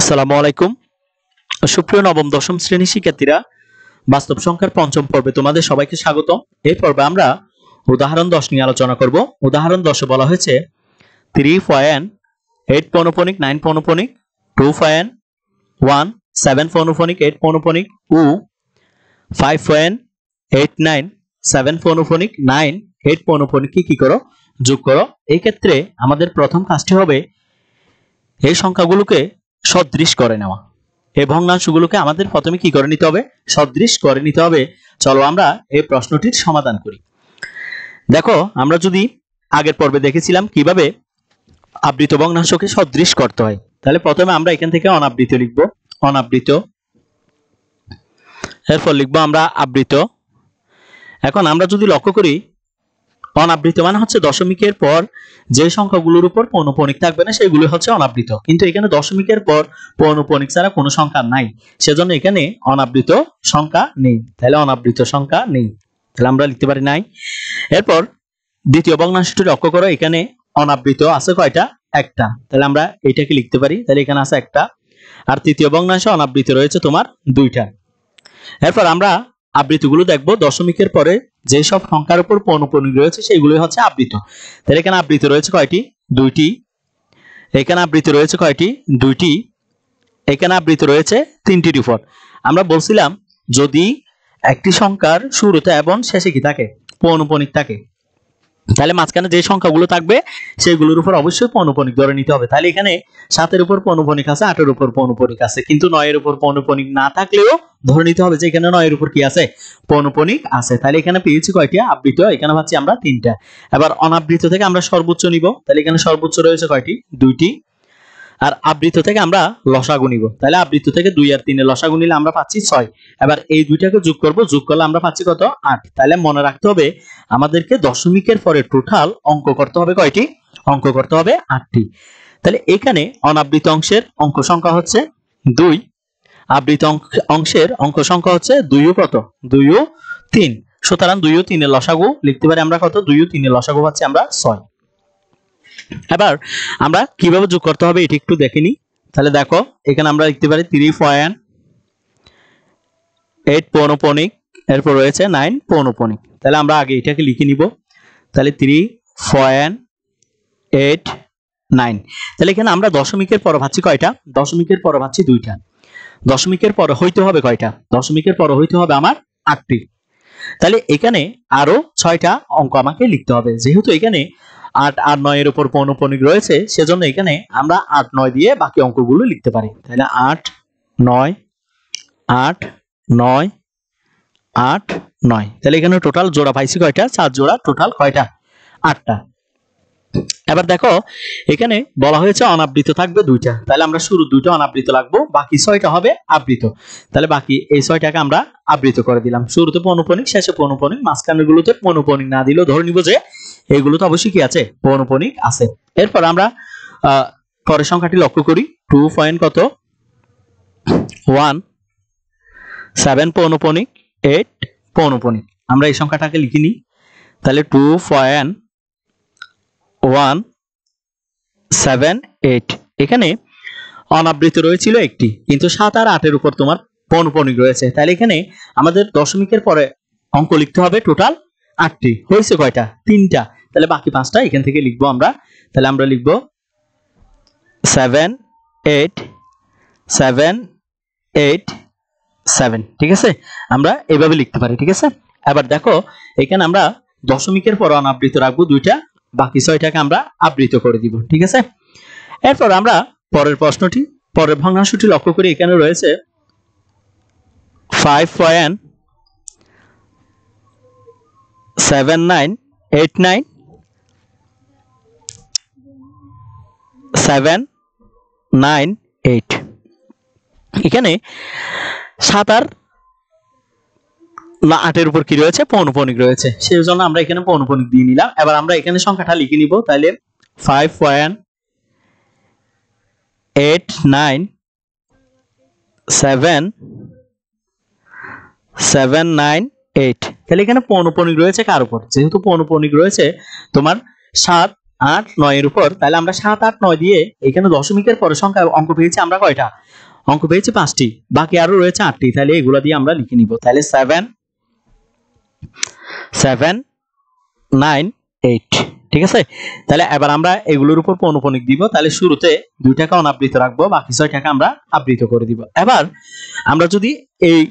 আসসালামু আলাইকুম। সুপ্রিয় নবম দশম শ্রেণীর শিক্ষার্থীরা, বাস্তব সংখ্যার পঞ্চম পর্বে তোমাদের সবাইকে স্বাগতম। এই পর্বে আমরা উদাহরণ 10 নিয়ে আলোচনা করব। উদাহরণ 10 বলা হয়েছে 3.8 পৌনঃপুনিক 9 পৌনঃপুনিক 2.1 7 পৌনঃপুনিক 8 পৌনঃপুনিক ও 5.89 7 পৌনঃপুনিক 9 8 পৌনঃপুনিক কি করো, যোগ করো। এই ক্ষেত্রে আমাদের প্রথম কাজটি হবে এই সংখ্যাগুলোকে সদৃশ করে নেওয়া। এই ভগ্নাংশগুলোকে আমাদের প্রথমে কি করে নিতে হবে, সদৃশ করে নিতে হবে। চলো আমরা এই প্রশ্নটির সমাধান করি। দেখো, আমরা যদি আগের পর্বে দেখেছিলাম কিভাবে আবৃত ভগ্নাংশকে সদৃশ করতে হয়, তাহলে প্রথমে আমরা এখান থেকে অনাবৃত লিখব, অনাবৃত, এরপর লিখব আমরা আবৃত। এখন আমরা যদি লক্ষ্য করি, অনাবৃত মানে হচ্ছে দশমিকের পর যে সংখ্যাগুলোর উপর পৌনঃপুনিক থাকবে না সেগুলো হচ্ছে অনাবৃত, কিন্তু এখানে দশমিকের পর পৌনঃপুনিক ছাড়া কোনো সংখ্যা নাই, সেজন্য এখানে অনাবৃত সংখ্যা নেই। তাহলে অনাবৃত সংখ্যা নেই, তাহলে আমরা লিখতে পারি নাই। এরপর দ্বিতীয় ভগ্নাংশটি লক্ষ্য করো, এখানে অনাবৃত আছে কয়টা, একটা, তাহলে আমরা এটাকে লিখতে পারি, তাহলে এখানে আছে একটা। আর তৃতীয় ভগ্নাংশ অনাবৃত রয়েছে তোমার দুইটা। এরপর আমরা আবৃতগুলো দেখবো, দশমিকের পরে যে সব সংখ্যার উপর পৌনঃপুনিক রয়েছে সেগুলো হচ্ছে আবৃত। তাহলে এখানে আবৃত রয়েছে কয়টি, দুইটি। এখানে আবৃত রয়েছে কয়টি, দুইটি। এখানে আবৃত রয়েছে তিনটির উপর। আমরা বলছিলাম যদি একটি সংখ্যার শুরুতে এবং শেষে কি থাকে, পৌনঃপুনিক থাকে, তাহলে মাঝখানে যে সংখ্যাগুলো থাকবে সেগুলোর উপর অবশ্যই পৌনঃপুনিক ধরে নিতে হবে। তাহলে এখানে 7 এর উপর পৌনঃপুনিক আছে, 8 এর উপর পৌনঃপুনিক আছে, কিন্তু 9 এর উপর পৌনঃপুনিক না থাকলেও ধরে নিতে হবে যে এখানে 9 এর উপর কি আছে, পৌনঃপুনিক আছে। তাহলে এখানে পেয়েছি কয়টি আবৃত, এখানে পাচ্ছি আমরা তিনটা। এবার অনাবৃত থেকে আমরা সর্বোচ্চ নিব, তাহলে এখানে সর্বোচ্চ রয়েছে কয়টি, দুইটি। আর আবৃত থেকে আমরা লসাগু নিব, তাহলে আবৃত থেকে 2 আর 3 এর লসাগু নিলে আমরা পাচ্ছি 6। এবার এই দুইটাকে যোগ করব, যোগ করলে আমরা পাচ্ছি কত, 8। তাহলে মনে রাখতে হবে আমাদেরকে দশমিকের পরে টোটাল অঙ্ক করতে হবে কয়টি, অঙ্ক করতে হবে 8টি। তাহলে এখানে অনাবৃত অংশের অঙ্ক সংখ্যা হচ্ছে 2, আবৃত অংশের অঙ্ক সংখ্যা হচ্ছে 2 ও কত, 2 ও 3। সুতরাং 2 ও 3 এর লসাগু লিখতে পারি আমরা কত, 2 ও 3 এর লসাগু পাচ্ছি আমরা 6। এবার আমরা কিভাবে যোগ করতে হবে এটি একটু দেখে নিই। তাহলে দেখো, এখানে আমরা লিখতে পারি 3.8 পৌনঃপুনিক, এরপর রয়েছে 9 পৌনঃপুনিক। তাহলে আমরা আগে এটাকে লিখে নিব, তাহলে 3.89। তাহলে এখানে আমরা দশমিকের পর পাচ্ছি কয়টা, দশমিকের পর পাচ্ছি দুইটা। দশমিকের পর হইতে হবে কয়টা, দশমিকের পর হইতে হবে আমার 8টি। তাহলে এখানে আরো 6টা অঙ্ক আমাকে লিখতে হবে। যেহেতু এখানে 8 আর 9 এর উপর পৌনঃপুনিক রয়েছে, সেজন্য এখানে আমরা 8 9 দিয়ে বাকি অঙ্কগুলো লিখতে পারি। তাহলে 8 9 8 9 8 9। তাহলে এখানে টোটাল জোড়া পাইছি কয়টা, 4 জোড়া, টোটাল কয়টা, 8টা। এবার দেখো, এখানে বলা হয়েছে অনাবৃত থাকবে দুইটা, তাহলে আমরা শুরু দুইটা অনাবৃত লাগবো, বাকি 6টা হবে আবৃত। তাহলে বাকি এই 6টাকে আমরা আবৃত করে দিলাম। শুরুতে পৌনঃপুনিক, শেষে পৌনঃপুনিক, মাঝখানের গুলোতে পৌনঃপুনিক না দিলেও ধরে নিব যে এগুলো তো অবশ্যই কি আছে, পৌনঃপুনিক আছে। এরপর আমরা পরের সংখ্যাটি লক্ষ্য করি, 2.17 পৌনঃপুনিক 8 পৌনঃপুনিক। আমরা এই সংখ্যাটাকে লিখে নিই, তাহলে 2.178। এখানে অনাবৃত রয়েছিল একটি, কিন্তু 7 আর 8 এর উপর তোমার পৌনঃপুনিক রয়েছে। তাহলে এখানে আমাদের দশমিকের পরে অঙ্ক লিখতে হবে টোটাল 8টি। হয়েছে কয়টা, 3টা। তাহলে বাকি 5টা এখান থেকে লিখবো আমরা। তাহলে আমরা লিখবো 7 8 7 8 7। ঠিক আছে, আমরা এভাবে লিখতে পারি। ঠিক আছে, এবার দেখো, এখানে আমরা দশমিকের পর অনাবৃত রাখবো দুইটা, বাকি 6টাকে আমরা আবৃত করে দিব। ঠিক আছে, এরপর আমরা পরের প্রশ্নটি, পরের ভগ্নাংশটি লক্ষ্য করি। এখানে রয়েছে 5.7989 798। এখানে 7 আর 8 এর উপর কি রয়েছে, পৌনঃপুনিক রয়েছে, সেই জন্য আমরা এখানে পৌনঃপুনিক দিয়ে নিলাম। এবার আমরা এখানে সংখ্যাটা লিখে নিব, তাহলে 5.798। তাহলে এখানে পৌনঃপুনিক রয়েছে কার উপর, যেহেতু পৌনঃপুনিক রয়েছে তোমার 7 8 9 এর উপর, তাহলে আমরা 7 8 9 দিয়ে এখানে দশমিকের পরে সংখ্যা অঙ্ক পেয়েছি আমরা কয়টা? অঙ্ক পেয়েছি 5টি, বাকি আরো রয়েছে 8টি। তাহলে এগুলো দিয়ে আমরা লিখে নিব। তাহলে 7 7 9 8, ঠিক আছে। তাহলে এবার আমরা এগুলোর উপর পৌনঃপুনিক দিব। তাহলে শুরুতে 2টাকে অনাবৃত রাখবো, বাকি 6টাকে আমরা আবৃত করে দিব। এবার আমরা যদি এই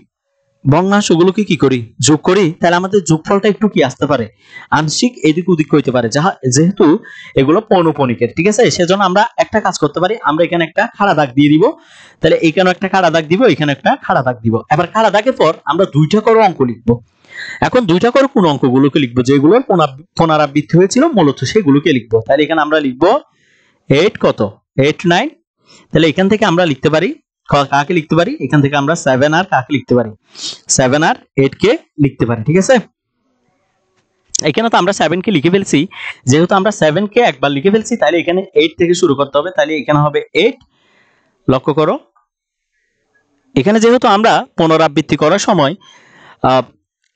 ভগ্নাংশগুলোকে কি করি, যোগ করি, তাহলে আমাদের যোগফলটা একটু কি আসতে পারে, আংশিক এদিক ওদিক হইতে পারে, যেহেতু এগুলো পৌনঃপুনিকের, ঠিক আছে। সেজন্য আমরা একটা কাজ করতে পারি, আমরা এখানে একটা খাড়া দাগ দিয়ে দিব। তাহলে এখানেও একটা খাড়া দাগ দিব, এখানে একটা খাড়া দাগ দিব। এবার খাড়া দাগের পর আমরা 2টা করে অঙ্ক লিখবো। এখন 2টা করে কোন অঙ্কগুলোকে লিখবো, যেগুলোর পুনরাবৃত্তি হয়েছিল মূলত সেগুলোকে লিখবো। তাহলে এখানে আমরা লিখবো 8 কত 8 9। তাহলে এখান থেকে আমরা লিখতে পারি কাকে লিখতে পারি, এখান থেকে আমরা 7 আর কাকে লিখতে পারি, 7 আর 8 কে লিখতে পারি, ঠিক আছে। এখানে তো আমরা 7 কে লিখে ফেলছি, যেহেতু আমরা 7 কে একবার লিখে ফেলছি, তাহলে এখানে 8 থেকে শুরু করতে হবে। তাহলে এখানে হবে 8। লক্ষ্য করো, এখানে যেহেতু আমরা পুনরাবৃত্তি করার সময়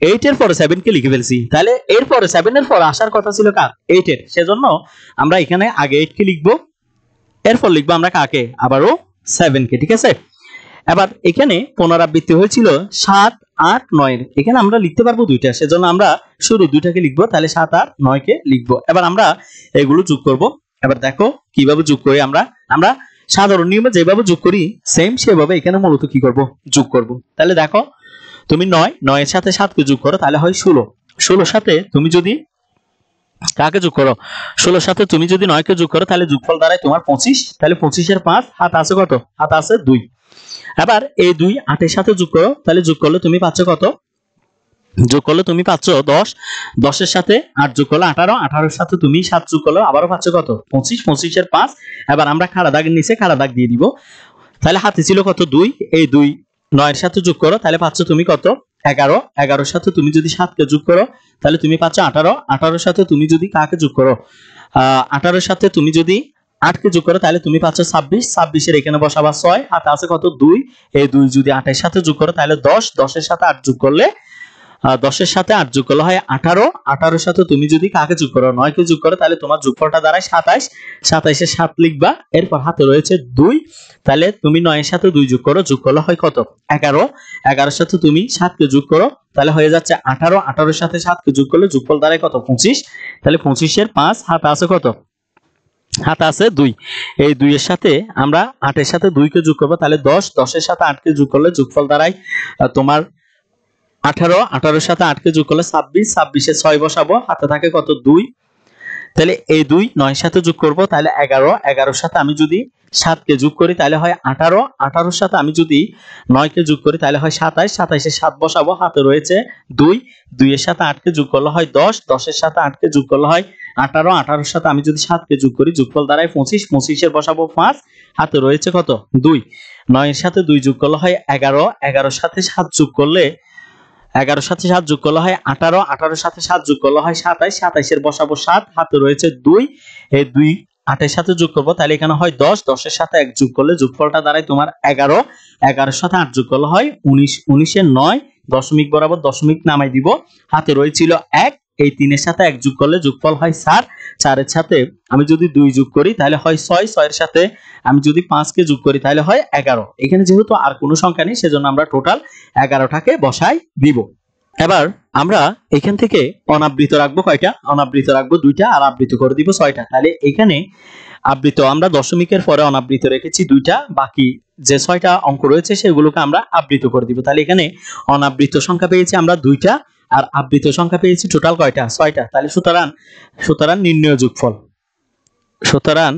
8 এর পরে 7 কে লিখে ফেলছি, তাহলে এরপরে 7 এর পর আসার কথা ছিল কার, 8 এর। সেজন্য আমরা এখানে আগে 8 কে লিখবো, এরপর লিখবো আমরা কাকে, আবারও 7 কে, ঠিক আছে। এবার এখানে পুনরাবৃত্তি হয়েছিল 7 8 9 এর, এখানে আমরা লিখতে পারবো 2টা, সেজন্য আমরা শুরু 2টাকে লিখবো। তাহলে 7 আর 9 কে লিখবো। এবার আমরা এগুলো যোগ করব। এবার দেখো কিভাবে যোগ করি আমরা সাধারণ নিয়মে যেভাবে যোগ করি সেম সেভাবে এখানে মূলত কি করব, যোগ করব। তাহলে দেখো তুমি 9 এর সাথে 7 কে যোগ করো, তাহলে হয় 16। 16 সাথে তুমি যদি কাকে যোগ করো, 16 সাথে তুমি যদি 9 কে যোগ করো, তাহলে যোগফল দাঁড়ায় তোমার 25। তাহলে 25 এর 5 হাত আছে কত, হাত আছে 2। এবার এই 2 8 এর সাথে যোগ করো, তাহলে যোগ করলে তুমি পাচ্ছ কত, যোগ করলে তুমি পাচ্ছ 10। 10 এর সাথে 8 যোগ করলে 18। 18 এর সাথে তুমি 7 যোগ করলে আবারও পাচ্ছ কত, 25। 25 এর 5। এবার আমরা খাড়া দাগের নিচে খাড়া দাগ দিয়ে দিব। তাহলে হাতে ছিল কত, 2। এই 2 9 এর সাথে যোগ করো, তাহলে পাচ্ছ তুমি কত, 11। 11 এর সাথে তুমি যদি 7 কে যোগ করো, তাহলে তুমি পাচ্ছ 18। 18 এর সাথে তুমি যদি কাকে যোগ করো, 18 এর সাথে তুমি যদি 8 কে যোগ করো, তাহলে তুমি পাচ্ছ 26। 26 এর এখানে বসাবা 6, হাতে আছে কত, 2। এই 2 যদি 8 এর সাথে যোগ করো, তাহলে 10। 10 এর সাথে 8 যোগ করলে 10 এর সাথে 8 যোগ করলে হয় 18। 18 এর সাথে তুমি যদি কাকে যোগ করো, 9 কে যোগ করো, তাহলে তোমার যোগফলটা দাঁড়ায় 27। 27 এর 7 লিখবা, এরপর হাতে রয়েছে 2। তাহলে তুমি 9 এর সাথে 2 যোগ করো, যোগ করলে হয় কত, 11। 11 এর সাথে তুমি 7 কে যোগ করো, তাহলে হয়ে যাচ্ছে 18। 18 এর সাথে 7 কে যোগ করলে যোগফল দাঁড়ায় কত, 25। তাহলে 25 এর 5 হাতে আছে কত, হাতে আছে 2। এই 2 এর সাথে আমরা 8 এর সাথে 2 কে যোগ করব, তাহলে 10। 10 এর সাথে 8 কে যোগ করলে যোগফল দাঁড়ায় তোমার 18। 18 এর সাথে 8 কে যোগ করলে 26। 26 এ 6 বসাবো, হাতে থাকে কত, 2। তাহলে এই 2 9 এর সাথে যোগ করব, তাহলে 11। 11 এর সাথে আমি যদি 7 কে যোগ করি, তাহলে হয় 18। 18 এর সাথে আমি যদি 9 কে যোগ করি, তাহলে হয় 27। 27 এ 7 বসাবো, হাতে রয়েছে 2। 2 এর সাথে 8 কে যোগ করলে হয় 10। 10 এর সাথে 8 কে যোগ করলে হয় 18। 18 এর সাথে আমি যদি 7 কে যোগ করি, যোগফল দাঁড়ায় 25। 25 এর বসাবো 5, হাতে রয়েছে কত, 2। 9 এর সাথে 2 যোগ করলে হয় 11। 11 এর সাথে 7 যোগ করলে 11 এর সাথে 7 যোগ করলে হয় 18। 18 এর সাথে 7 যোগ করলে হয় 27। 27 এর বসাবো 7, হাতে রয়েছে 2। এই 2 8 এর সাথে যোগ করব, তাহলে এখানে হয় 10। 10 এর সাথে 1 যোগ করলে যোগফলটা দাঁড়ায় তোমার 11। 11 এর সাথে 8 যোগ করলে হয় 19। 19 এর 9 দশমিক বরাবর দশমিক নামাই দিব, হাতে রয়েছিল 1। এই 3 এর সাথে 1 যোগ করলে যোগফল হয় 4। 4 এর সাথে আমি যদি 2 যোগ করি, তাহলে হয় 6। 6 এর সাথে আমি যদি 5 কে যোগ করি, তাহলে হয় 11। এখানে যেহেতু আর কোনো সংখ্যা নেই, সেজন্য আমরা টোটাল 11টাকে বসাই দিব। এবার আমরা এখান থেকে অনাবৃত রাখবো কয়টা, অনাবৃত রাখবো 2টা, আর আবৃত করে দিব 6টা। তাহলে এখানে আবৃত আমরা দশমিকের পরে অনাবৃত রেখেছি 2টা, বাকি যে 6টা অঙ্ক রয়েছে সেগুলোকে আমরা আবৃত করে দিব। তাহলে এখানে অনাবৃত সংখ্যা পেয়েছি আমরা 2টা, আর আবৃত সংখ্যা পেয়েছি টোটাল কয়টা, 6টা। তাহলে সুতরাং নির্ণেয় যোগফল, সুতরাং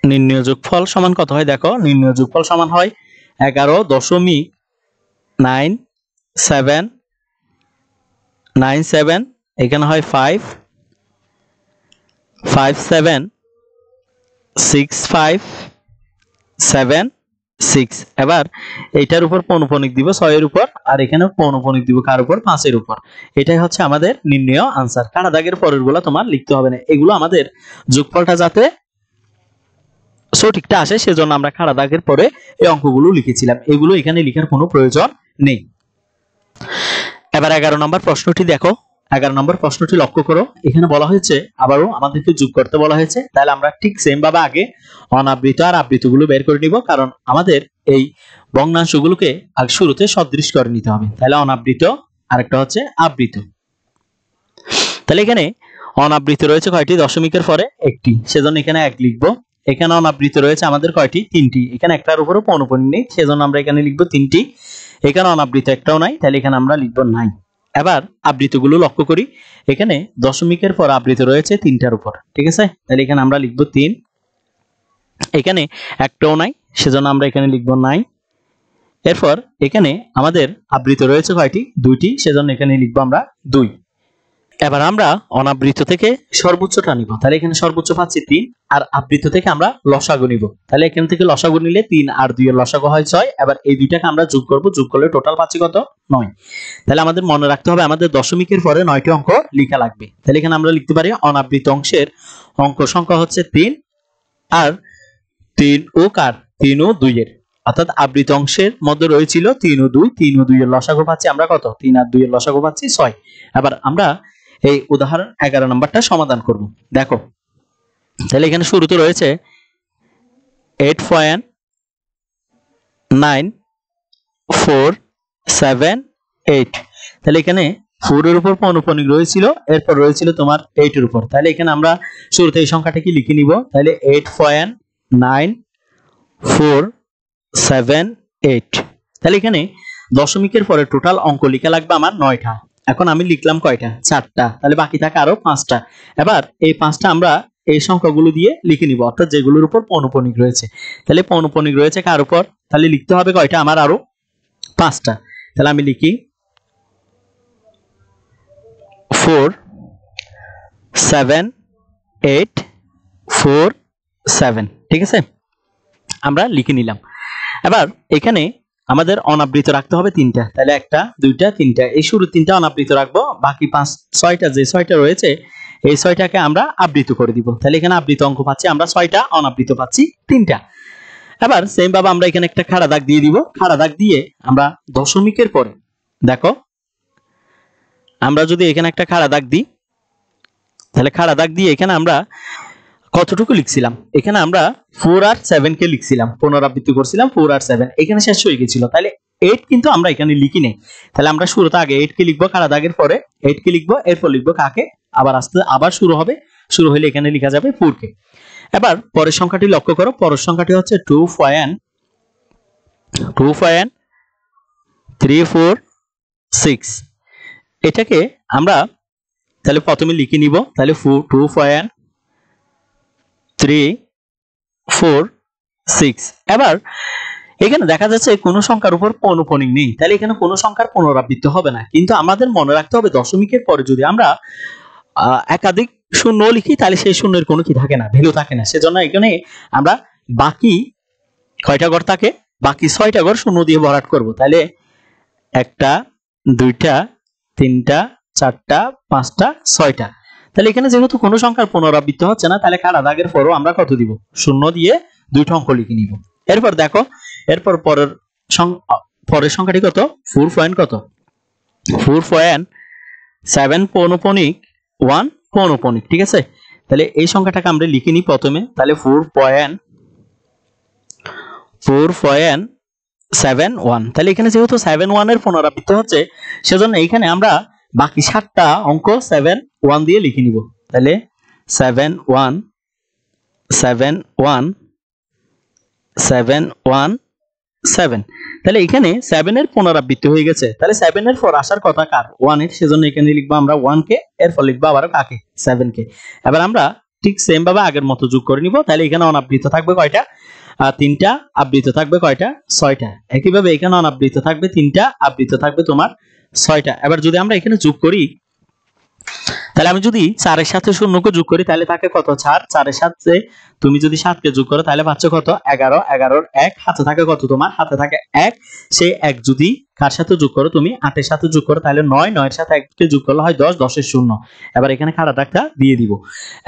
নির্ণেয় যোগফল সমান কত হয়, দেখো নির্ণেয় যোগফল সমান হয় 11.9797, এখানে হয় 557.6576। এবার এইটার উপর পৌনঃপুনিক দিব 6 এর উপর, আর এখানে পৌনঃপুনিক দিব কার উপর, 5 এর উপর। এটাই হচ্ছে আমাদের নির্ণেয় আনসার। কাটা দাগের পরের গুলো তোমার লিখতে হবে না, এগুলো আমাদের যোগফলটা যাতে সঠিকটা আসে সেজন্য আমরা খাড়া দাগের পরে এই অঙ্কগুলো লিখেছিলাম, এগুলো এখানে লেখার কোনো প্রয়োজন নেই। এবার 11 নম্বর প্রশ্নটি দেখো। 11 নম্বর প্রশ্নটি লক্ষ্য করো। এখানে বলা হয়েছে আবারও আমাদেরকে যোগ করতে বলা হয়েছে। তাহলে আমরা ঠিক সেম ভাবে আগে অনাবৃত আর আবৃতগুলো বের করে নিব, কারণ আমাদের এই ভগ্নাংশগুলোকে আগে শুরুতে সদৃশ করে নিতে হবে। তাহলে অনাবৃত আর একটা হচ্ছে আবৃত। তাহলে এখানে অনাবৃত রয়েছে কয়টি? দশমিকের পরে একটি, সেজন্য এখানে 1 লিখবো। এখানে অনাবৃত রয়েছে আমাদের কয়টি? 3টি। এখানে একটার উপরও পৌনঃপুনিক নেই, সেজন্য আমরা এখানে লিখবো 3টি। এখানে অনাবৃত একটাও নাই, তাহলে এখানে আমরা লিখবো নাই। এবার আবৃতগুলো লক্ষ্য করি। এখানে দশমিকের পর আবৃত রয়েছে 3টার উপর, ঠিক আছে? তাহলে এখানে আমরা লিখবো 3। এখানে একটাও নাই, সেজন্য আমরা এখানে লিখবো নাই। এরপর এখানে আমাদের আবৃত রয়েছে কয়টি? 2টি, সেজন্য এখানে লিখবো আমরা 2। এবার আমরা অনাবৃত থেকে সর্বোচ্চটা নিব। তাহলে এখানে সর্বোচ্চ পাচ্ছি 3, আর আবৃত থেকে আমরা লসাগু নিব। তাহলে এখান থেকে লসাগু নিলে 3 আর 2 এর লসাগু হয় 6। এবার এই দুইটাকে আমরা যোগ করব, যোগ করলে টোটাল পাচ্ছি কত? 9। তাহলে আমাদের মনে রাখতে হবে আমাদের দশমিকের পরে 9টি অঙ্ক লেখা লাগবে। তাহলে এখানে আমরা লিখতে পারি অনাবৃত অংশের অঙ্ক সংখ্যা হচ্ছে 3, আর 3 ও 2 এর, অর্থাৎ আবৃত অংশের মধ্যে রয়েছিল 3 ও 2, 3 ও 2 এর লসাগু পাচ্ছি আমরা কত? 3 আর 2 এর লসাগু পাচ্ছি 6। এবার আমরা এই উদাহরণ 11 নম্বরটা সমাধান করব। দেখো, তাহলে এখানে শুরুতে রয়েছে 8.94778। তাহলে এখানে 4 এর উপর পৌনঃপুনিক রয়েছিল, এরপর রয়েছিল তোমার 8 এর উপর। তাহলে এখানে আমরা শুরুতে এই সংখ্যাটাকে লিখে নিব। তাহলে 8.9478। তাহলে এখানে দশমিকের পরে টোটাল অঙ্ক লেখা লাগবে আমার 9টা। এখন আমি লিখলাম কয়টা? 4টা। তাহলে বাকি থাকে আরো 5টা। এবার এই 5টা আমরা এই সংখ্যাগুলো দিয়ে লিখে নিব, অর্থাৎ যেগুলোর উপর পৌনঃপুনিক রয়েছে। তাহলে পৌনঃপুনিক রয়েছে কার উপর? তাহলে লিখতে হবে কয়টা? আমার আরো 5টা। তাহলে আমি লিখি 4 7 8 4 7, ঠিক আছে? আমরা লিখে নিলাম। এবার এখানে আমাদের অনাবৃত রাখতে হবে 3টা। তাহলে 1টা 2টা 3টা, এই শুরু 3টা অনাবৃত রাখবো, বাকি 6টা যে 6টা রয়েছে এই 6টাকে আমরা আবৃত করে দিব। তাহলে এখানে আবৃত অঙ্ক পাচ্ছি আমরা 6টা, অনাবৃত পাচ্ছি 3টা। এবার সেম ভাবে আমরা এখানে একটা খাড়া দাগ দিয়ে দিব। খাড়া দাগ দিয়ে আমরা দশমিকের পরে, দেখো আমরা যদি এখানে একটা খাড়া দাগ দিই, তাহলে খাড়া দাগ দিয়ে এখানে আমরা কতটুকু লিখছিলাম? এখানে আমরা 4 আর 7 কে লিখছিলাম, পুনরাবৃত্তি করছিলাম 4 আর 7, এখানে শেষ হয়ে গেছিল। তাহলে 8 কিন্তু আমরা এখানে লিখি নাই। তাহলে আমরা শুরুতে আগে 8 কে লিখবো, খাড়া দাগের পরে 8 কে লিখবো, এরপর লিখবো কাকে? আবার আবার শুরু হবে, শুরু হলে এখানে লেখা যাবে 4 কে। এবার পরের সংখ্যাটি লক্ষ্য করো। পরের সংখ্যাটি হচ্ছে 2.346। এটাকে আমরা তাহলে প্রথমে লিখে নিব। তাহলে 2.346। এবার এখানে দেখা যাচ্ছে কোনো সংখ্যার উপর পৌনঃপুনিক নেই, তাহলে এখানে কোনো সংখ্যার পুনরাবৃত্তি হবে না। কিন্তু আমাদের মনে রাখতে হবে দশমিকের পরে যদি আমরা একাধিক শূন্য লিখি, তাহলে সেই শূন্যের কোনো কি থাকে না, ভ্যালু থাকে না। সেজন্য এখানে আমরা বাকি কয়টা ঘর থাকে? বাকি 6টা ঘর শূন্য দিয়ে ভরাট করব। তাহলে 1টা 2টা 3টা 4টা 5টা 6টা। তাহলে এখানে যেহেতু কোনো সংখ্যার পুনরাবৃত্তি হচ্ছে না, তাহলে খাড়া দাগের পরও আমরা কত দিব? শূন্য দিয়ে 2টা অঙ্ক লিখে নিব। এরপর দেখো, এরপর পরের সংখ্যাটি কত? 4.7 পৌনঃপুনিক 1 পৌনঃপুনিক, ঠিক আছে? তাহলে এই সংখ্যাটাকে আমরা লিখে নিই প্রথমে। তাহলে 4.71। তাহলে এখানে যেহেতু 71 এর পুনরাবৃত্তি হচ্ছে, সেজন্য এখানে আমরা বাকি 7টা অঙ্ক 71 দিয়ে লিখে নিব। তাহলে 71 71 717। তাহলে এখানে 7 এর পুনরাবৃত্তি হয়ে গেছে। তাহলে 7 এর পর আসার কথা কার? 1 এর, সেজন্য এখানে লিখবো আমরা 1 কে, এরপর লিখবো আবার কাকে? 7 কে। এবার আমরা ঠিক সেম ভাবে আগের মতো যোগ করে নিব। তাহলে এখানে অনাবৃত থাকবে কয়টা? 3টা, আবৃত থাকবে কয়টা? 6টা। একইভাবে এখানে অনাবৃত থাকবে 3টা, আবৃত থাকবে তোমার 6টা। এবার যদি আমরা এখানে যোগ করি, তাহলে আমি যদি 4 এর সাথে 0 কে যোগ করি, তাহলে থাকে কত? 4। 4 এর সাথে তুমি যদি 7 কে যোগ করো, তাহলে পাচ্ছ কত? 11। 11 এর 1 হাতে থাকে কত? তোমার হাতে থাকে 1। সেই 1 যদি কার সাথে যোগ করো তুমি 8 এর সাথে যোগ করো, তাহলে 9, 9 এর সাথে 1 কে যোগ করলে হয় 10, 10 এর 0। এবার এখানে খাড়া দাগটা দিয়ে দিব।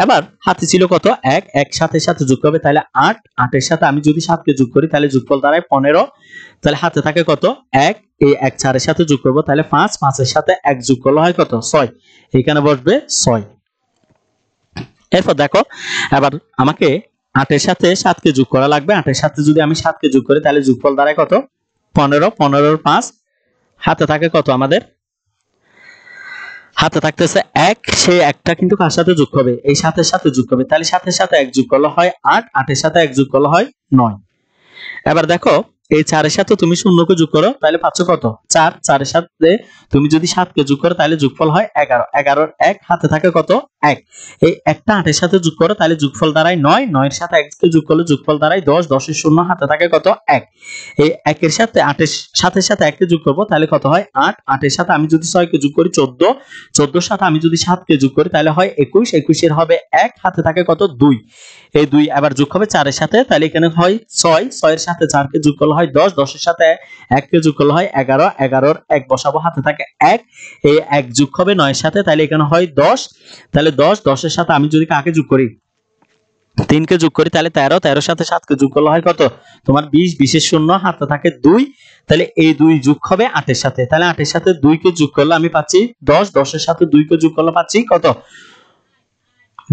এবার হাতে ছিল কত 1, 1 7 এর সাথে যোগ হবে, তাহলে 8, 8 এর সাথে আমি যদি 7 কে যোগ করি তাহলে যোগফল দাঁড়ায় 15। তাহলে হাতে থাকে কত 1, এই 1 4 এর সাথে যোগ করব, তাহলে 5, 5 এর সাথে 1 যোগ করলে হয় কত 6, এখানে বসবে 6। এরপর দেখো এবার আমাকে 8 এর সাথে 7 কে যোগ করা লাগবে। 8 এর সাথে যদি আমি 7 কে যোগ করি তাহলে যোগফল দাঁড়ায় কত 15, 15 এর 5, হাতে থাকে কত আমাদের হাতে থাকতেছে 1, সেই একটা কিন্তু কার সাথে যোগ হবে এই 7 এর সাথে যোগ হবে, তাহলে 7 এর সাথে 1 যোগ করলে হয় 8, 8 এর সাথে 1 যোগ করলে হয় 9। এবার দেখো এই 4 এর সাথে তুমি 0 কে যোগ করো তাহলে পাচ্ছ কত 4, 4 এর সাথে তুমি যদি 7 কে যোগ করো তাহলে যোগফল হয় 11, 11 এর 1 হাতে থাকে কত 1, এই একটা 8 এর সাথে যোগ করো তাহলে যোগফল দাঁড়ায় 9, 9 এর সাথে 1 কে যোগ করলে যোগফল দাঁড়ায় 10, 10 এর 0 হাতে থাকে কত 1, এই 1 এর সাথে 8 এর সাথে 1 কে যোগ করব তাহলে কত হয় 8, 8 এর সাথে আমি যদি 6 কে যোগ করি 14, 14 এর সাথে আমি যদি 7 কে যোগ করি তাহলে হয় 21, 21 এর হবে 1 হাতে থাকে কত 2, এই 2 আবার যোগ হবে 4 এর সাথে, তাহলে এখানে হয় 6, 6 এর সাথে 4 কে যোগ করলে হয় 10, 10 এর সাথে 1 কে যোগ করলে হয় 11, 11 এর 1 বসাবো হাতে থাকে 1, এই 1 যোগ হবে 9 এর সাথে, তাহলে এখানে হয় 10, তাহলে 10, 10 এর সাথে আমি যদি কাকে যোগ করি 3 কে যোগ করি তাহলে 13, 13 এর সাথে 7 কে যোগ করলে হয় কত তোমার 20, 20 এর 0 হাতে থাকে 2, তাহলে এই 2 যোগ হবে 8 এর সাথে, তাহলে 8 এর সাথে 2 কে যোগ করলে আমি পাচ্ছি 10, 10 এর সাথে 2 কে যোগ করলে পাচ্ছি কত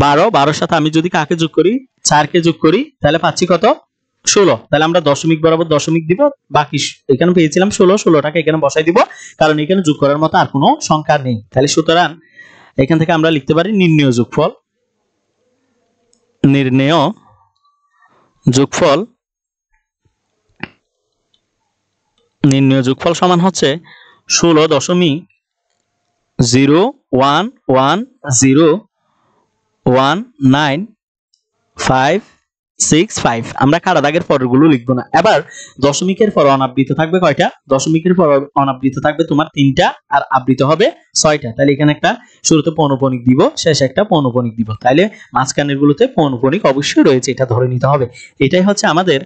12, 12 এর সাথে আমি যদি কাকে যোগ করি 4 কে যোগ করি তাহলে পাচ্ছি কত 16, তাহলে আমরা দশমিক বরাবর দশমিক দিব, বাকি এখানে পেয়েছিলাম 16, 16টাকে এখানে বসাই দিব কারণ এখানে যোগ করার মতো আর কোনো সংখ্যা নেই। তাহলে সুতরাং এখান থেকে আমরা লিখতে পারি নির্ণেয় যোগফল সমান হচ্ছে 16.011019565। আমরা কারা দাগের পরেরগুলো লিখবো না। এবার দশমিকের পর অনাবৃত থাকবে কয়টা, দশমিকের পর অনাবৃত থাকবে তোমার 3টা আর আবৃত হবে 6টা। তাহলে এখানে একটা শুরুতে পৌনঃপুনিক দিব, শেষে একটা পৌনঃপুনিক দিব, তাহলে মাঝখানের গুলোতে পৌনঃপুনিক অবশ্যই রয়েছে, এটা ধরে নিতে হবে। এটাই হচ্ছে আমাদের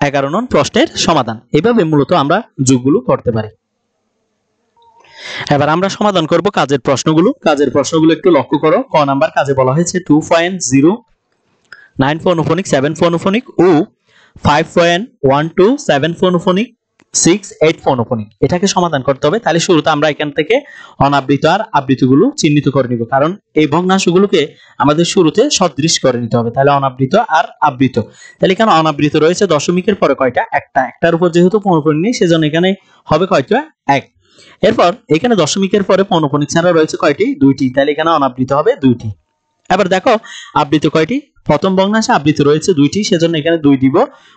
11 নং প্রশ্নের সমাধান। এভাবে মূলত আমরা যোগগুলো করতে পারি। এবার আমরা সমাধান করব কাজের প্রশ্নগুলো। কাজের প্রশ্নগুলো একটু লক্ষ্য করো। ক নাম্বার কাজে বলা হয়েছে 2.09 পৌনঃপুনিক 7 পৌনঃপুনিক ও 5.12 7 পৌনঃপুনিক 6 8 পৌনঃপুনিক, এটাকে সমাধান করতে হবে। তাহলে শুরুতে আমরা এখান থেকে অনাবৃত আর আবৃতগুলো চিহ্নিত করে নিব, কারণ এই ভগ্নাংশগুলোকে আমাদের শুরুতে সদৃশ করে নিতে হবে। তাহলে অনাবৃত আর আবৃত, তাহলে এখানে অনাবৃত রয়েছে দশমিকের পরে কয়টা, একটা, একটার উপর যেহেতু পৌনঃপুনিক নেই সেজন্য এখানে হবে কয়টা 1। এরপর এখানে দশমিকের পরে পৌনঃপুনিক ছাড়া রয়েছে কয়টি, 2টি, তাহলে এখানে অনাবৃত হবে 2টি। এবার দেখো আবৃত কয়টি, প্রথম ভগ্নাংশে আবৃত রয়েছে 2টি, সেজন্য এখানে 2 দিব।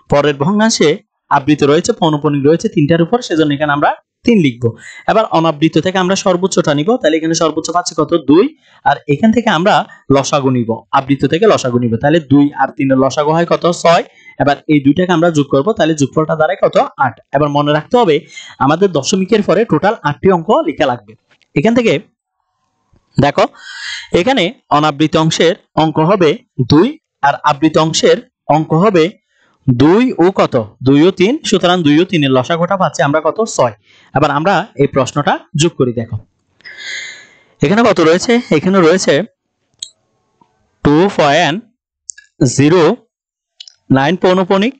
পরের ভগ্নাংশে আবৃত রয়েছে পৌনঃপুনিক রয়েছে 3টার উপর, সেজন্য এখানে আমরা 3 লিখব। এবার অনাবৃত থেকে আমরা সর্বোচ্চটা নিব, তাহলে এখানে সর্বোচ্চ পাচ্ছি কত 2, আর এখান থেকে আমরা লসাগু নিব, আবৃত থেকে লসাগু নিব, তাহলে 2 আর 3 এর লসাগু হয় কত 6। এবার এই দুইটাকে আমরা যোগ করব, তাহলে যোগফলটা দাঁড়ায় কত 8। এবার মনে রাখতে হবে আমাদের দশমিকের পরে টোটাল 8টি অঙ্ক লেখা লাগবে। এখান থেকে দেখো এখানে অনাবৃত অংশের অঙ্ক হবে 2 আর আবৃত অংশের অঙ্ক হবে 2 ও কত 2 ও 3, সুতরাং 2 ও 3 এর লসাগুটা পাচ্ছি আমরা কত 6। এবার আমরা এই প্রশ্নটা যোগ করি। দেখো এখানে কত রয়েছে, এখানে রয়েছে 2.09 পৌনঃপুনিক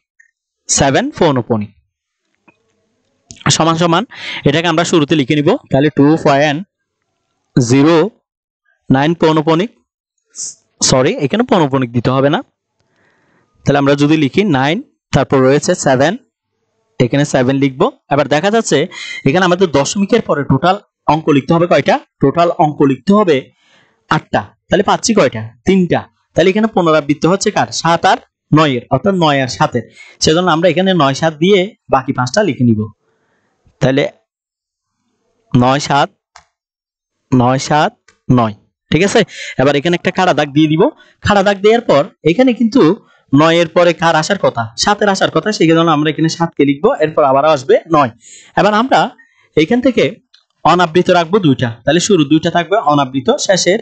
7 পৌনঃপুনিক সমান সমান, এটাকে আমরা শুরুতে লিখে নিব, তাহলে 2.09 পৌনঃপুনিক, সরি এখানে পৌনঃপুনিক দিতে হবে না, তাহলে আমরা যদি লিখি 9 তারপর রয়েছে 7, এখানে 7 লিখবো। এবার দেখা যাচ্ছে এখানে আমাদের দশমিকের পরে টোটাল অঙ্ক লিখতে হবে কয়টা, টোটাল অঙ্ক লিখতে হবে 8টা, তাহলে পাচ্ছি কয়টা 3টা, তাহলে এখানে পুনরাবৃত্তি হচ্ছে কার 7 আর 9 এর, অর্থাৎ 9 আর 7 এর, সেজন্য আমরা এখানে 9 7 দিয়ে বাকি 5টা লিখে নিব। তাহলে 9 7 9 7 9, ঠিক আছে। এবার এখানে একটা খাড়া দাগ দিয়ে দিব। খাড়া দাগ দেওয়ার পর এখানে কিন্তু 9 এর পরে কার আসার কথা 7 এর আসার কথা, সেই জন্য আমরা এখানে 7 কে লিখবো, এরপর আবার আসবে 9। এবার আমরা এখান থেকে অনাবৃত রাখবো 2টা, তাহলে শুরু 2টা থাকবে অনাবৃত, শেষের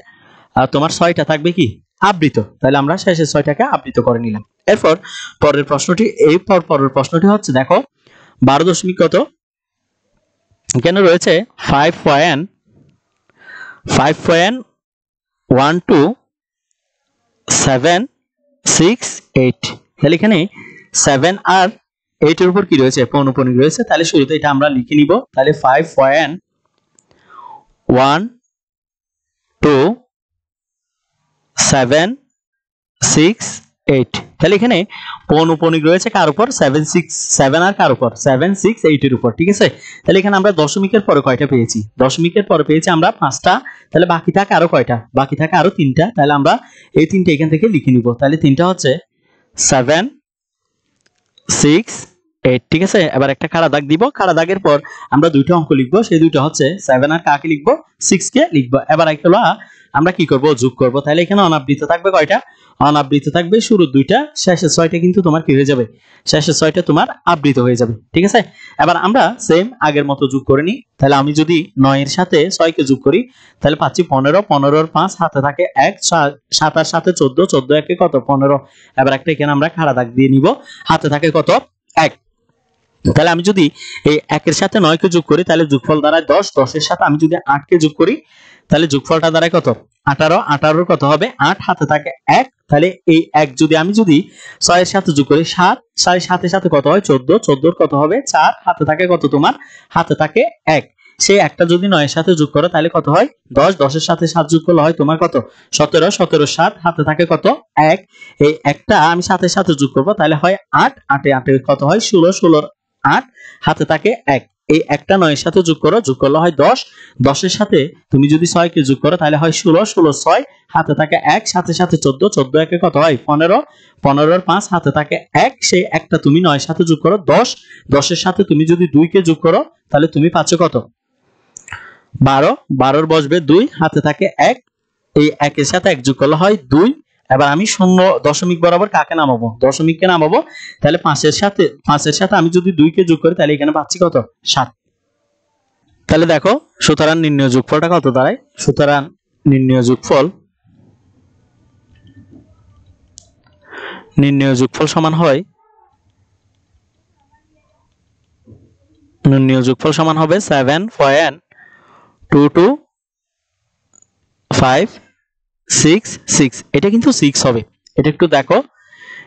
তোমার 6টা থাকবে কি আবৃত, তাহলে আমরা শেষের 6টাকে আবৃত করে নিলাম। এরপর পরের প্রশ্নটি হচ্ছে দেখো 12 দশমিক কত এখানে রয়েছে 5.12768। তাহলে এখানে 7 আর 8 এর উপর কি রয়েছে, পৌনঃপুনিক রয়েছে। তাহলে শুরুতে এটা আমরা লিখে নিব। তাহলে 5.12768। তাহলে এখানে পৌনঃপুনিক রয়েছে কার উপর, 7 আর কার উপর, 7 6 8 এর উপর। ঠিক আছে, তাহলে এখানে আমরা দশমিকের পরে কয়টা পেয়েছি, দশমিকের পরে পেয়েছি আমরা 5টা। তাহলে বাকি থাকে আরো কয়টা, বাকি থাকে আরো 3টা। তাহলে আমরা এই 3টা এখান থেকে লিখে নিব। তাহলে 3টা হচ্ছে 7 6 8। ঠিক আছে, এবার একটা খাড়া দাগ দিব। খাড়া দাগের পর আমরা দুইটা অঙ্ক লিখবো, সেই দুইটা হচ্ছে 7 আর কাকে লিখবো, 6 কে লিখবো। এবার এগুলো আমরা কি করব, যোগ করব। তাহলে এখানে অনাবৃত থাকবে কয়টা, অনাবৃত থাকবে শুরুর দুইটা, শেষের 6টা কিন্তু তোমার কি হয়ে যাবে, শেষের 6টা তোমার আবৃত হয়ে যাবে। ঠিক আছে, এবার আমরা সেম আগের মতো যোগ করে নিই। তাহলে আমি যদি 9 এর সাথে 6 কে যোগ করি, তাহলে পাচ্ছি 15, 15 এর 5 হাতে থাকে 1, 7 আর সাথে 14, 14 একে কত, 15। এবার একটা এখানে আমরা খাড়া দাগ দিয়ে নিব, হাতে থাকে কত, 1। তাহলে আমি যদি এই 1 এর সাথে 9 কে যোগ করি, তাহলে যোগফল দাঁড়ায় 10, 10 এর সাথে আমি যদি 8 কে যোগ করি, তাহলে যোগফলটা দাঁড়ায় কত, 18, 18 কত হবে 8, হাতে থাকে 1। তাহলে এই 1 যদি আমি 6 এর সাথে যোগ করি 7, 7 এর সাথে কত হয় 14, 14 কত হবে 4, হাতে থাকে কত, তোমার হাতে থাকে 1। সেই একটা যদি 9 এর সাথে যোগ করো তাহলে কত হয় 10, 10 এর সাথে 7 যোগ করলে হয় তোমার কত 17, 17 7, হাতে থাকে কত 1। এই একটা আমি 7 এর সাথে যোগ করব, তাহলে হয় 8, 8 এ 8 কত হয় 16, 16 8, হাতে থাকে 1। এই একটা 9 এর সাথে যোগ করো, যোগ করলে হয় 10, 10 এর সাথে তুমি যদি 6 কে যোগ করো তাহলে হয় 16, 16 6, হাতে থাকে 1, সাথে সাথে 14, 14 একে কত হয় 15, 15 এর 5, হাতে থাকে 1। সেই একটা তুমি 9 এর সাথে যোগ করো 10, 10 এর সাথে তুমি যদি 2 কে যোগ করো তাহলে তুমি পাচ্ছ কত 12, 12 এর বসবে 2, হাতে থাকে 1। এই 1 এর সাথে 1 যোগ করলে হয় 2। এবার আমি শূন্য দশমিক বরাবর কাকে নামাবো, দশমিককে নামাবো। তাহলে 5 এর সাথে আমি যদি 2 কে যোগ করি তাহলে এখানে পাচ্ছি কত 7। তাহলে দেখো সুতরাং নির্ণয় যোগফলটা কত দাঁড়ায়, সুতরাং নির্ণয় যোগফল সমান হয়, নির্ণয় যোগফল সমান হবে 7.22566। এটা কিন্তু 6 হবে, এটা একটু দেখো,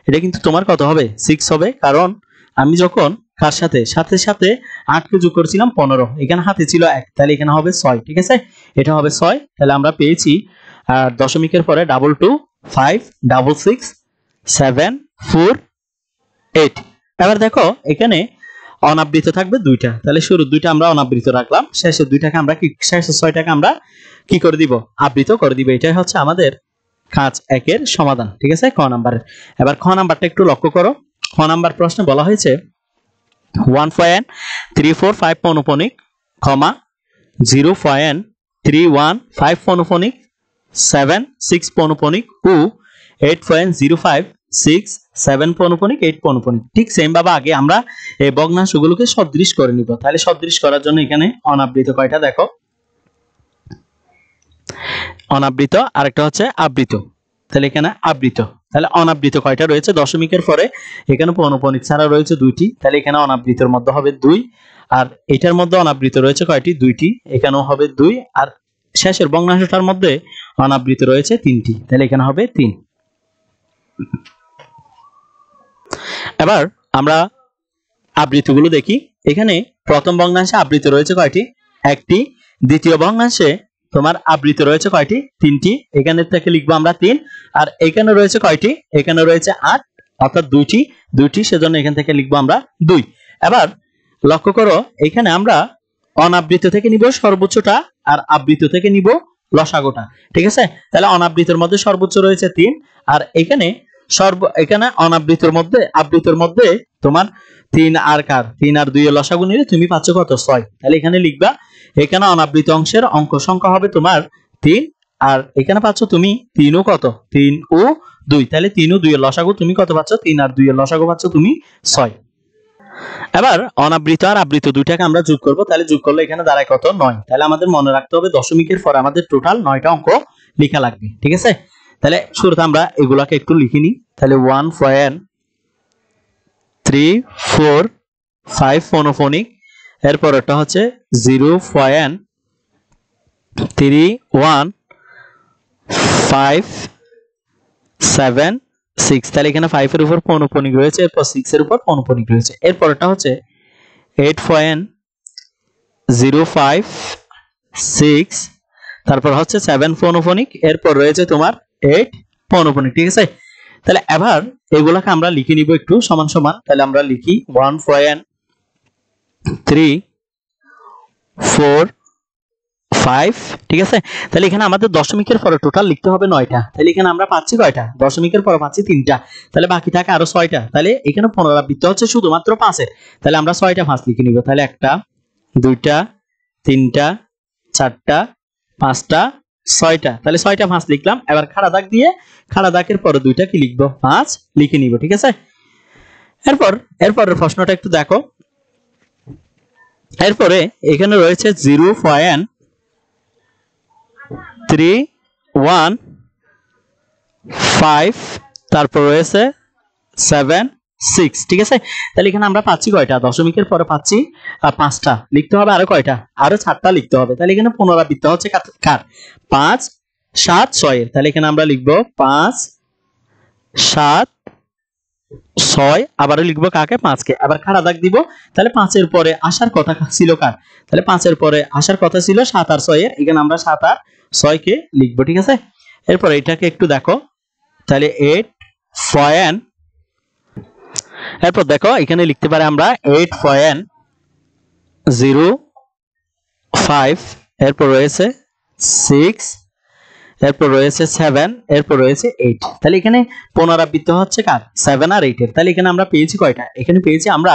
এটা কিন্তু তোমার কত হবে 6 হবে। কারণ আমি যখন কার সাথে সাথে সাথে 8 কে যোগ করেছিলাম 15, এখানে হাতে ছিল 1, তাহলে এখানে হবে 6। ঠিক আছে, এটা হবে 6। তাহলে আমরা পেয়েছি আর দশমিকের পরে 2 2 5 6 6 7 4 8। এবার দেখো এখানে অনাবৃত থাকবে দুইটা, তাহলে শুরুর দুইটা আমরা অনাবৃত রাখলাম, শেষের দুইটাকে আমরা কি, শেষের 6টাকে আমরা কি করে দিব, আবৃত করে দিব। এটাই হচ্ছে আমাদের কাজ 1 এর সমাধান। ঠিক আছে, ক নাম্বারের। এবার খ নাম্বারটা একটু লক্ষ্য করো। খ নাম্বার প্রশ্নে বলা হয়েছে 1.345 পৌনঃপুনিক, 0.315 পৌনঃপুনিক, 7 6 পৌনঃপুনিক ও 8.056 পৌনঃপুনিক, 8 পৌনঃপুনিক। ঠিক সেম ভাবে আগে আমরা এই ভগ্নাংশগুলোকে সদৃশ করে নিব। তাহলে সদৃশ করার জন্য এখানে অনাবৃত কয়টা দেখো, অনাবৃত, আরেকটা হচ্ছে আবৃত। তাহলে এখানে আবৃত, তাহলে অনাবৃত কয়টা রয়েছে, দশমিকের পরে এখানে পৌনঃপুনিক ছাড়া রয়েছে 2টি, তাহলে এখানে অনাবৃতের মধ্যে হবে 2। আর এটার মধ্যে অনাবৃত রয়েছে কয়টি, 2টি, এখানেও হবে 2। আর শেষের ভগ্নাংশটার মধ্যে অনাবৃত রয়েছে 3টি, তাহলে এখানে হবে 3। এবার আমরা আবৃতগুলো দেখি। এখানে প্রথম ভগ্নাংশে আবৃত রয়েছে কয়টি, 1টি। দ্বিতীয় ভগ্নাংশে তোমার আবৃত রয়েছে কয়টি, 3টি, এখানে থেকে লিখবো আমরা 3। আর এখানে রয়েছে কয়টি, এখানে রয়েছে 8, অর্থাৎ 2টি, সেজন্য এখান থেকে লিখবো আমরা 2। এবার লক্ষ্য করো এখানে আমরা অনাবৃত থেকে নিব সর্বোচ্চটা, আর আবৃত থেকে নিব লসাগুটা। ঠিক আছে, তাহলে অনাবৃতের মধ্যে সর্বোচ্চ রয়েছে 3, আর এখানে এখানে অনাবৃতর মধ্যে আবৃতর মধ্যে তোমার 3 আর কার, 3 আর 2 এর লসাগু নিলে তুমি পাচ্ছ কত 6। তাহলে এখানে লিখবা, এখানে অনাবৃত অংশের অঙ্ক সংখ্যা হবে তোমার 3, আর এখানে পাচ্ছ তুমি 3 ও কত, 3 ও 2, তাহলে 3 ও 2 এর লসাগু তুমি কত পাচ্ছ, 3 আর 2 এর লসাগু পাচ্ছ তুমি 6। এবার অনাবৃত আর আবৃত দুইটাকে আমরা যোগ করব, তাহলে যোগ করলে এখানে দাঁড়ায় কত 9। তাহলে আমাদের মনে রাখতে হবে দশমিকের পরে আমাদের টোটাল 9টা অঙ্ক লেখা লাগবে। ঠিক আছে, তাহলে শুরুতে আমরা এগুলাকে একটু লিখে নিই। তাহলে 1.345 পৌনঃপুনিক, এরপরটা হচ্ছে 0.3156, তাহলে এখানে 5 এর উপর পৌনঃপুনিক রয়েছে, এরপর 6 এর উপর পৌনঃপুনিক রয়েছে। এরপরটা হচ্ছে 8.056, তারপর হচ্ছে 7 পৌনঃপুনিক, এরপর রয়েছে তোমার 8 পৌনঃপুনিক। ঠিক আছে, তাহলে এবার এগুলাকে আমরা লিখে নিব একটু সমান সমান। তাহলে আমরা লিখি 1.345। ঠিক আছে, তাহলে এখানে আমাদের দশমিকের পরে টোটাল লিখতে হবে 9টা। তাহলে এখানে আমরা পাচ্ছি কয়টা? দশমিকের পরে পাচ্ছি 3টা, তাহলে বাকি থাকে আরো 6টা। তাহলে এখানে পুনরাবৃত্তি হচ্ছে শুধুমাত্র 5-এর, তাহলে আমরা 6টা 5 লিখে নিব। তাহলে 1টা 2টা 3টা 4টা 5টা 6টা, তাহলে 6টা 5 লিখলাম। এবার খাড়া দাগ দিয়ে খাড়া দাগের পরে 2টা কি লিখবো? 5 লিখে নিব। ঠিক আছে, এরপরের প্রশ্নটা একটু দেখো। এরপরে এখানে রয়েছে 0.315, তারপর রয়েছে 76। ঠিক আছে, তাহলে এখানে আমরা পাচ্ছি কয়টা? দশমিকের পরে পাচ্ছি 5টা, লিখতে হবে আরো কয়টা? আরো 4টা লিখতে হবে। তাহলে এখানে পুনরাবৃত্তি হচ্ছে কার? 5 7 6 এর। তাহলে এখানে আমরা লিখবো 5 7 6, আবারও লিখবো কাকে? 5 কে। আবার খাড়া দাগ দিব। তাহলে 5 এর পরে আসার কথা ছিল কার? তাহলে 5 এর পরে আসার কথা ছিল 7 আর 6 এর, এখানে আমরা 7 আর 6 কে লিখবো। ঠিক আছে, এরপর এটাকে একটু দেখো। তাহলে 8 পয়েন্ট, এরপর দেখো এখানে লিখতে পারি আমরা 8.05, এরপর রয়েছে 6, এরপর রয়েছে 7, এরপর রয়েছে 8। তাহলে এখানে পুনরাবৃত্তি হচ্ছে কার? 7 আর 8 এর। তাহলে এখানে আমরা পেয়েছি কয়টা? এখানে পেয়েছি আমরা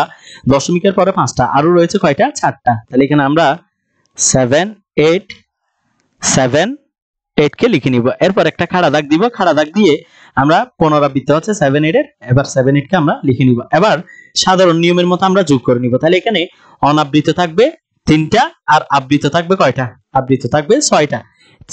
দশমিকের পরে 5টা, আরো রয়েছে কয়টা? 4টা। তাহলে এখানে আমরা 7 8 কে লিখে নিব। এরপর একটা খাড়া দাগ দিব, খাড়া দাগ দিয়ে আমরা পুনরাবৃত্তি হচ্ছে 7 8 এর, এবার 7 8 কে আমরা লিখে নিব। এবার সাধারণ নিয়মের মতো আমরা যোগ করে নিব। তাহলে এখানে অনাবৃত থাকবে 3টা আর আবৃত থাকবে কয়টা? আবৃত থাকবে 6টা।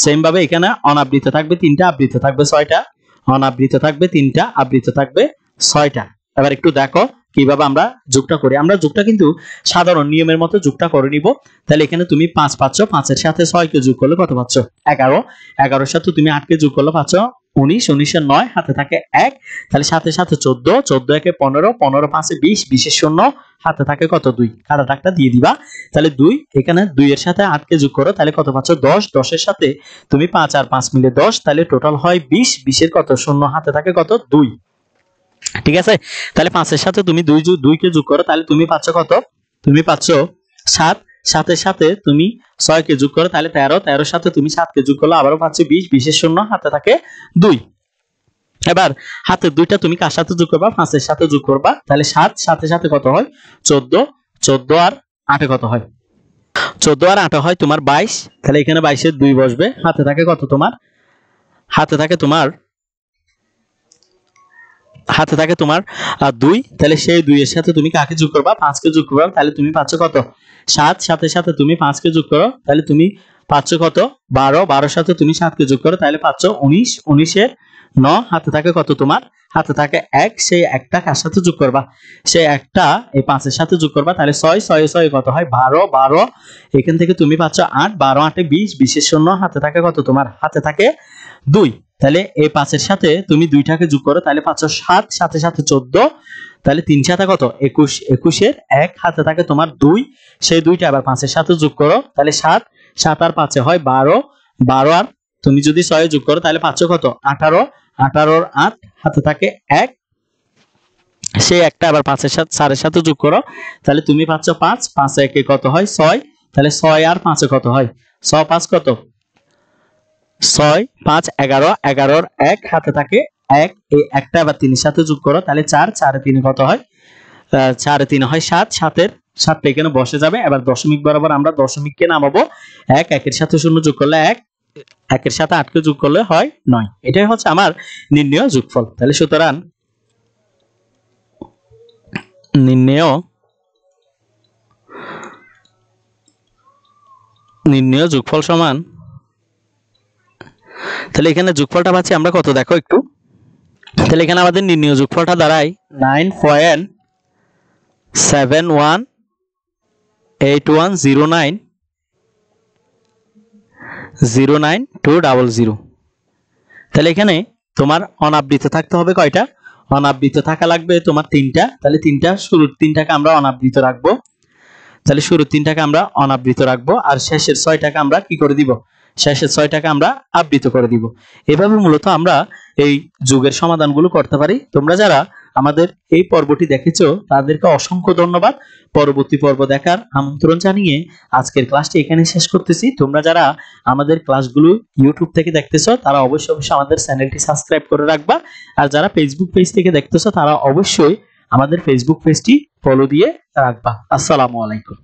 সেম ভাবে এখানে অনাবৃত থাকবে 3টা, আবৃত থাকবে 6টা, অনাবৃত থাকবে 3টা, আবৃত থাকবে 6টা। এবার একটু দেখো কিভাবে আমরা যোগটা করি। আমরা যোগটা কিন্তু সাধারণ নিয়মের মতো যোগটা করে নিব। তাহলে এখানে তুমি 5 পাচ্ছ, 5 এর সাথে 6 কে যোগ করলে কত পাচ্ছ? 11, 11 এর সাথে তুমি 8 কে যোগ করলে পাচ্ছ 19, 19 এর 9 হাতে থাকে 1, তাহলে সাথে সাথে 14, 14 একে 15, 15 5 20, 20 এর 0 হাতে থাকে কত? 2, কাটা দাগটা দিয়ে দিবা। তাহলে 2, এখানে 2 এর সাথে 8 কে যোগ করো, তাহলে কত পাচ্ছ? 10, 10 এর সাথে তুমি 5 আর 5 মিলে 10, তাহলে টোটাল হয় 20, 20 এর কত? 0 হাতে থাকে কত? 2। ঠিক আছে, তাহলে 5 এর সাথে তুমি 2 কে যোগ করো, তাহলে তুমি পাচ্ছ কত? তুমি পাচ্ছ 7, 7 এর সাথে তুমি 6 কে যোগ করো, তাহলে 13, 13 এর সাথে তুমি 7 কে যোগ করলে আবারও পাচ্ছ 20, 20 এর 0 হাতে থাকে 2। এবার হাতের 2টা তুমি কার সাথে যোগ করবা? 5 এর সাথে যোগ করবা। তাহলে 7 সাথে সাথে কত হয়? 14, 14 আর 8 কত হয়? 14 আর 8 হয় তোমার 22। তাহলে এখানে 22 এর 2 বসবে, হাতে থাকে কত? তোমার হাতে থাকে তোমার 2। তাহলে সেই 2 এর সাথে তুমি কাকে যোগ করবা? 5 কে যোগ করবা। তাহলে তুমি পাচ্ছ কত? 7, 7 এর সাথে তুমি 5 কে যোগ করো, তাহলে তুমি পাচ্ছ কত? 12, 12 এর সাথে তুমি 7 কে যোগ করো, তাহলে পাচ্ছ 19, 19 এর 9 হাতে থাকে কত? তোমার হাতে থাকে 1, সেই একটা কার সাথে যোগ করবা? সেই একটা এই 5 এর সাথে যোগ করবা। তাহলে 6, 6 6 কত হয়? 12, 12 এখান থেকে তুমি পাচ্ছ 8, 12 8 20, 20 এর 0 হাতে থাকে কত? তোমার হাতে থাকে 2। তাহলে এই 5 এর সাথে তুমি 2টাকে যোগ করো, তাহলে পাচ্ছ 7, 7 এর সাথে 14, তাহলে 3 সাথে কত? 21, 21 এর 1 হাতে থাকে তোমার 2, সেই 2টা আবার 5 এর সাথে যোগ করো, তাহলে 7, 7 আর 5 হয় 12, 12 আর তুমি যদি 6 যোগ করো তাহলে পাচ্ছ কত? 18, 18 আর 8 হাতে থাকে 1, সেই একটা আবার 5 এর সাথে 4 এর সাথে যোগ করো, তাহলে তুমি পাচ্ছ 5, 5 একে কত হয়? 6, তাহলে 6 আর 5 কত হয়? 6 5 কত? 6 5 11, 11 এর 1 হাতে থাকে 1, এই একটা আবার 3 এর সাথে যোগ করো, তাহলে 4, 4 এ 3 কত হয়? 4 এ 3 হয় 7, 7 এর 7টা এখানে বসে যাবে। এবার দশমিক বরাবর আমরা দশমিককে নামাবো। 1, 1 এর সাথে 0 যোগ করলে 1, 1 এর সাথে 8 কে যোগ করলে হয় 9। এটাই হচ্ছে আমার নির্ণেয় যোগফল। তাহলে সুতরাং নির্ণেয় যোগফল সমান, তাহলে এখানে যোগফলটা পাচ্ছি আমরা কত? দেখো একটু। তাহলে এখানে আমাদের নির্ণেয় যোগফলটা দাঁড়ায় 9.718 810909 তাহলে এখানে তোমার অনাবৃত থাকতে হবে কয়টা? অনাবৃত থাকা লাগবে তোমার 3টা। তাহলে 3টা, শুরুর 3টাকে আমরা অনাবৃত রাখবো। তাহলে শুরুর 3টাকে আমরা অনাবৃত রাখবো, আর শেষের 6টাকে আমরা কি করে দিব? শেষের 6টাকে আমরা আবৃত করে দিব। এভাবে মূলত আমরা এই যোগের সমাধানগুলো করতে পারি। তোমরা যারা আমাদের এই পর্বটি দেখেছো তাদেরকে অসংখ্য ধন্যবাদ। পরবর্তী পর্ব দেখার আমন্ত্রণ জানিয়ে আজকের ক্লাসটি এখানে শেষ করতেছি। তোমরা যারা আমাদের ক্লাসগুলো ইউটিউব থেকে দেখতেছো তারা অবশ্যই আমাদের চ্যানেলটি সাবস্ক্রাইব করে রাখবা, আর যারা ফেসবুক পেজ থেকে দেখতেছো তারা অবশ্যই আমাদের ফেসবুক পেজটি ফলো দিয়ে রাখবা। আসসালামু আলাইকুম।